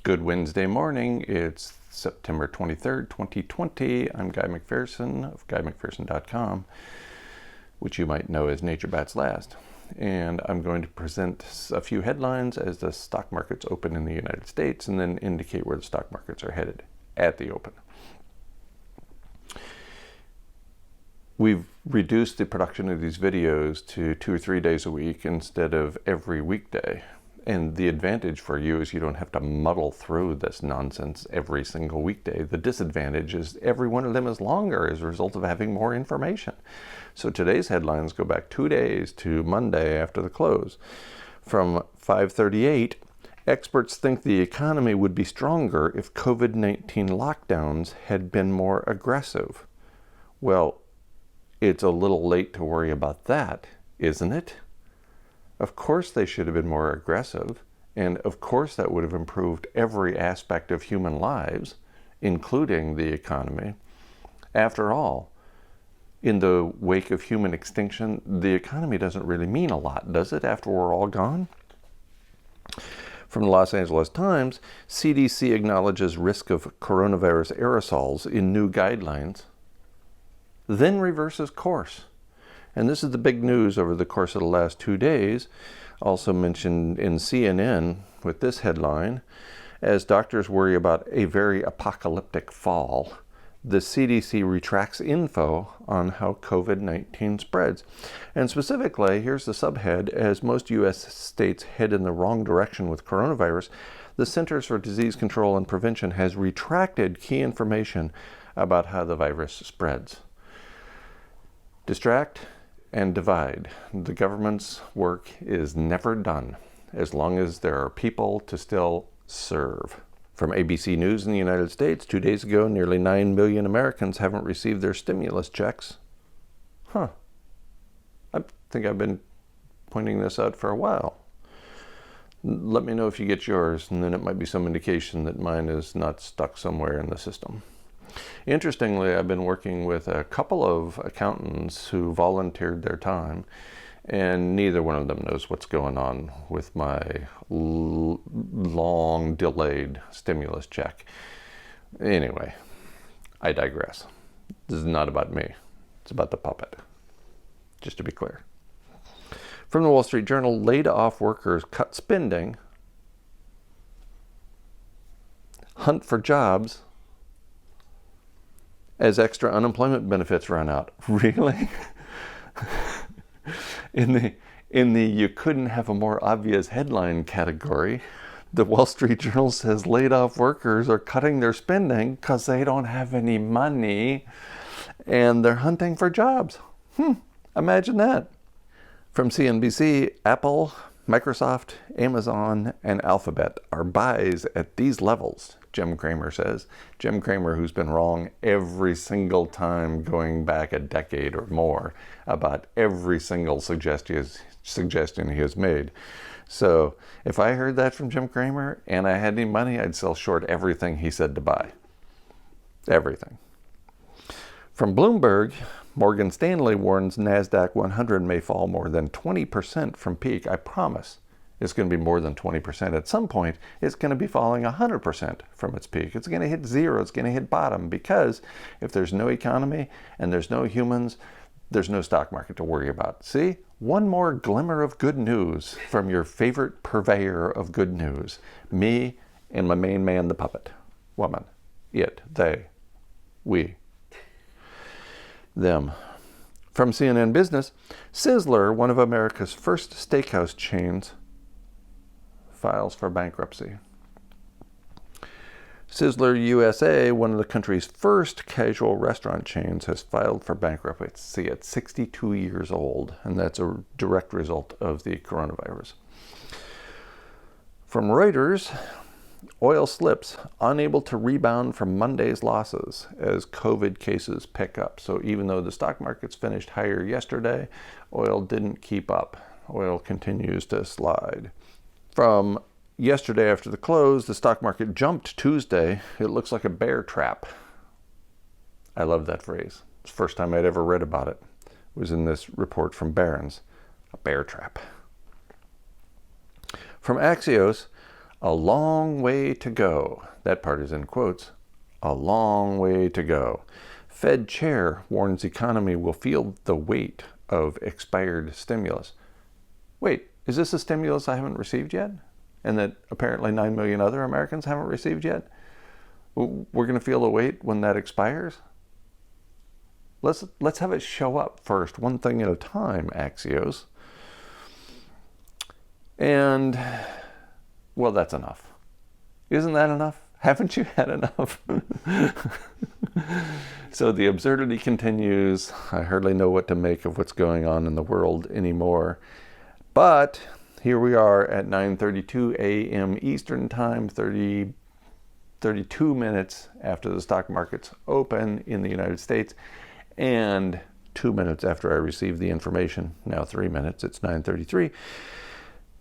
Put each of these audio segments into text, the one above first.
Good Wednesday morning. It's September 23rd, 2020. I'm Guy McPherson of GuyMcPherson.com, which you might know as Nature Bats Last. And I'm going to present a few headlines as the stock markets open in the United States and then indicate where the stock markets are headed at the open. We've reduced the production of these videos to 2 or 3 days a week instead of every weekday. And the advantage for you is you don't have to muddle through this nonsense every single weekday. The disadvantage is every one of them is longer as a result of having more information. So today's headlines go back 2 days to Monday after the close. From 538, experts think the economy would be stronger if COVID-19 lockdowns had been more aggressive. Well, it's a little late to worry about that, isn't it? Of course they should have been more aggressive, and of course that would have improved every aspect of human lives, including the economy. After all, in the wake of human extinction, the economy doesn't really mean a lot, does it, after we're all gone? From the Los Angeles Times, CDC acknowledges risk of coronavirus aerosols in new guidelines, then reverses course. And this is the big news over the course of the last 2 days, also mentioned in CNN with this headline. As doctors worry about a very apocalyptic fall, the CDC retracts info on how COVID-19 spreads. And specifically, here's the subhead: as most U.S. states head in the wrong direction with coronavirus, the Centers for Disease Control and Prevention has retracted key information about how the virus spreads. Distract and divide. The government's work is never done as long as there are people to still serve. From ABC News in the United States, 2 days ago, nearly 9 million Americans haven't received their stimulus checks. I think I've been pointing this out for a while. Let me know if you get yours, and then it might be some indication that mine is not stuck somewhere in the system. Interestingly, I've been working with a couple of accountants who volunteered their time, and neither one of them knows what's going on with my long delayed stimulus check. Anyway, I digress. This is not about me. It's about the puppet, just to be clear. From the Wall Street Journal, laid off workers cut spending, hunt for jobs as extra unemployment benefits run out. Really? In the you couldn't have a more obvious headline category, the Wall Street Journal says laid off workers are cutting their spending because they don't have any money and they're hunting for jobs. Imagine that. From CNBC, Apple, Microsoft, Amazon, and Alphabet are buys at these levels, Jim Cramer says. Jim Cramer, who's been wrong every single time going back a decade or more about every single suggestion he has made. So if I heard that from Jim Cramer and I had any money, I'd sell short everything he said to buy. Everything. From Bloomberg, Morgan Stanley warns NASDAQ 100 may fall more than 20% from peak. I promise it's going to be more than 20%. At some point, it's going to be falling 100% from its peak. It's going to hit zero. It's going to hit bottom, because if there's no economy and there's no humans, there's no stock market to worry about. See? One more glimmer of good news from your favorite purveyor of good news. Me and my main man, the puppet. Woman. It. They. We. Them. From CNN Business, Sizzler, one of America's first steakhouse chains, files for bankruptcy. Sizzler USA, one of the country's first casual restaurant chains, has filed for bankruptcy at 62 years old, and that's a direct result of the coronavirus. From Reuters, oil slips, unable to rebound from Monday's losses as COVID cases pick up. So even though the stock markets finished higher yesterday, oil didn't keep up. Oil continues to slide. From yesterday after the close, the stock market jumped Tuesday. It looks like a bear trap. I love that phrase. It's the first time I'd ever read about it. It was in this report from Barron's. A bear trap. From Axios, A long way to go. That part is in quotes. A long way to go. Fed chair warns economy will feel the weight of expired stimulus. Wait, is this a stimulus I haven't received yet? And that apparently 9 million other Americans haven't received yet? We're going to feel the weight when that expires? Let's have it show up first, one thing at a time, Axios. And, well, that's enough. Isn't that enough? Haven't you had enough? So the absurdity continues. I hardly know what to make of what's going on in the world anymore. But here we are at 9:32 a.m. Eastern Time, 32 minutes after the stock markets open in the United States, and 2 minutes after I received the information. Now 3 minutes, it's 9:33.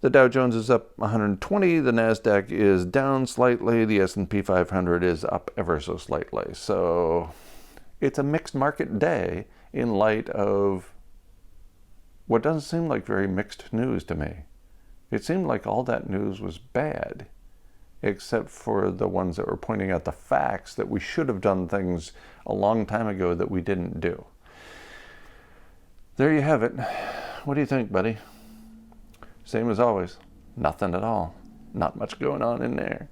The Dow Jones is up 120, the NASDAQ is down slightly, the S&P 500 is up ever so slightly. So it's a mixed market day in light of what doesn't seem like very mixed news to me. It seemed like all that news was bad, except for the ones that were pointing out the facts that we should have done things a long time ago that we didn't do. There you have it. What do you think, buddy? Same as always, nothing at all. Not much going on in there.